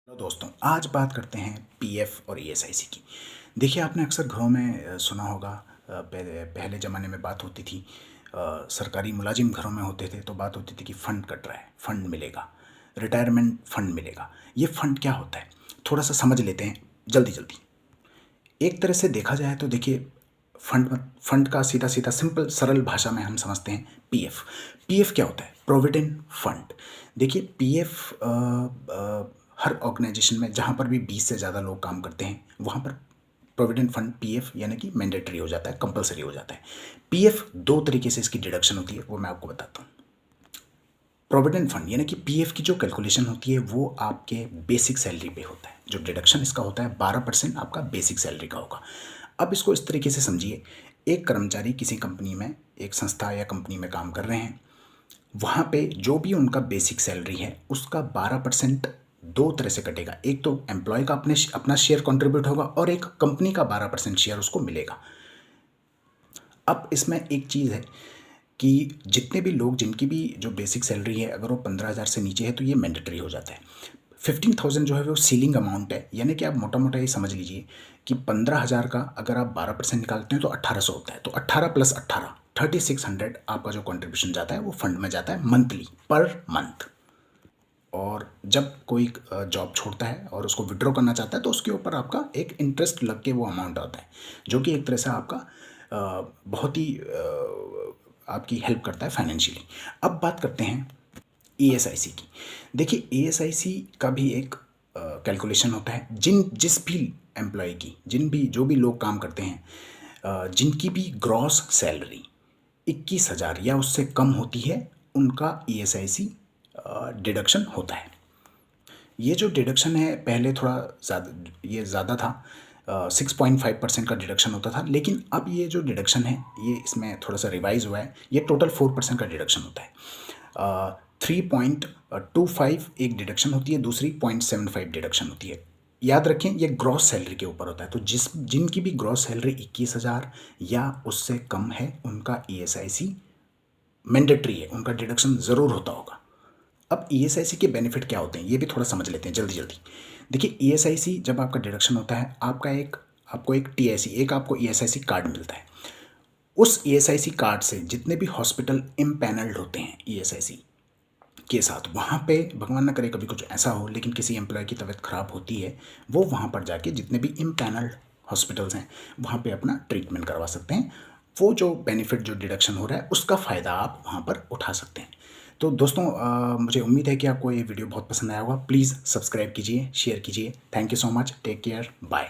Hello दोस्तों, आज बात करते हैं पीएफ और ईएसआईसी की। देखिए, आपने अक्सर घरों में सुना होगा। पहले पहले ज़माने में बात होती थी। सरकारी मुलाजिम घरों में होते थे तो बात होती थी कि फ़ंड कट रहा है, फ़ंड मिलेगा, रिटायरमेंट फ़ंड मिलेगा। ये फ़ंड क्या होता है, थोड़ा सा समझ लेते हैं जल्दी जल्दी। एक तरह से देखा जाए तो देखिए, फंड का सीधा सीधा सिंपल सरल भाषा में हम समझते हैं पीएफ। पीएफ क्या होता है? Provident fund. देखिए, पीएफ हर ऑर्गेनाइजेशन में जहाँ पर भी 20 से ज़्यादा लोग काम करते हैं वहाँ पर प्रोविडेंट फंड पीएफ यानी कि मैंडेटरी हो जाता है, कंपलसरी हो जाता है। पीएफ दो तरीके से इसकी डिडक्शन होती है, वो मैं आपको बताता हूँ। प्रोविडेंट फंड यानी कि पीएफ की जो कैलकुलेशन होती है वो आपके बेसिक सैलरी पे होता है। जो डिडक्शन इसका होता है 12% आपका बेसिक सैलरी का होगा। अब इसको इस तरीके से समझिए, एक कर्मचारी किसी कंपनी में, एक संस्था या कंपनी में काम कर रहे हैं। वहाँ पे जो भी उनका बेसिक सैलरी है उसका 12% दो तरह से कटेगा। एक तो एम्प्लॉय का अपना शेयर कंट्रीब्यूट होगा और एक कंपनी का 12% शेयर उसको मिलेगा। अब इसमें एक चीज़ है कि जितने भी लोग, जिनकी भी जो बेसिक सैलरी है, अगर वो 15,000 से नीचे है तो ये मैंडेटरी हो जाता है। 15,000 जो है वो सीलिंग अमाउंट है, यानी कि आप मोटा मोटा ये समझ लीजिए कि 15,000 का अगर आप 12% निकालते हैं तो 1,800 होता है। तो 18 प्लस 18 3600 आपका जो कंट्रीब्यूशन जाता है वो फंड में जाता है मंथली, पर मंथ। और जब कोई जॉब छोड़ता है और उसको विड्रॉ करना चाहता है तो उसके ऊपर आपका एक इंटरेस्ट लग के वो अमाउंट आता है, जो कि एक तरह से आपका बहुत ही आपकी हेल्प करता है फाइनेंशियली। अब बात करते हैं ईएसआईसी की। देखिए, ईएसआईसी का भी एक कैलकुलेशन होता है। जिस भी एम्प्लॉय की, जो भी लोग काम करते हैं, जिनकी भी ग्रॉस सैलरी 21,000 या उससे कम होती है, उनका ईएसआईसी डिडक्शन होता है। ये जो डिडक्शन है पहले थोड़ा ज़्यादा था। 6.5% का डिडक्शन होता था, लेकिन अब ये जो डिडक्शन है ये इसमें थोड़ा सा रिवाइज हुआ है। ये टोटल 4% का डिडक्शन होता है। 3.25 एक डिडक्शन होती है, दूसरी 0.75 डिडक्शन होती है। याद रखें, ये ग्रॉस सैलरी के ऊपर होता है। तो जिनकी भी ग्रॉस सैलरी 21,000 या उससे कम है उनका ईएसआईसी मैंडेटरी है, उनका डिडक्शन ज़रूर होता होगा। अब ईएसआईसी के बेनिफिट क्या होते हैं ये भी थोड़ा समझ लेते हैं जल्दी जल्दी। देखिए, ईएसआईसी जब आपका डिडक्शन होता है, आपको एक टीआईसी, एक आपको ईएसआईसी कार्ड मिलता है। उस ईएसआईसी कार्ड से जितने भी हॉस्पिटल इम्पैनल्ड होते हैं ईएसआईसी के साथ, वहाँ पे भगवान ना करे कभी कुछ ऐसा हो, लेकिन किसी एम्प्लॉय की तबीयत खराब होती है, वो वहाँ पर जाके जितने भी इम्पैनल्ड हॉस्पिटल्स हैं वहाँ पे अपना ट्रीटमेंट करवा सकते हैं। वो जो बेनिफिट, जो डिडक्शन हो रहा है, उसका फ़ायदा आप वहाँ पर उठा सकते हैं। तो दोस्तों, मुझे उम्मीद है कि आपको ये वीडियो बहुत पसंद आया होगा। प्लीज़ सब्सक्राइब कीजिए, शेयर कीजिए। Thank you so much, take care, bye.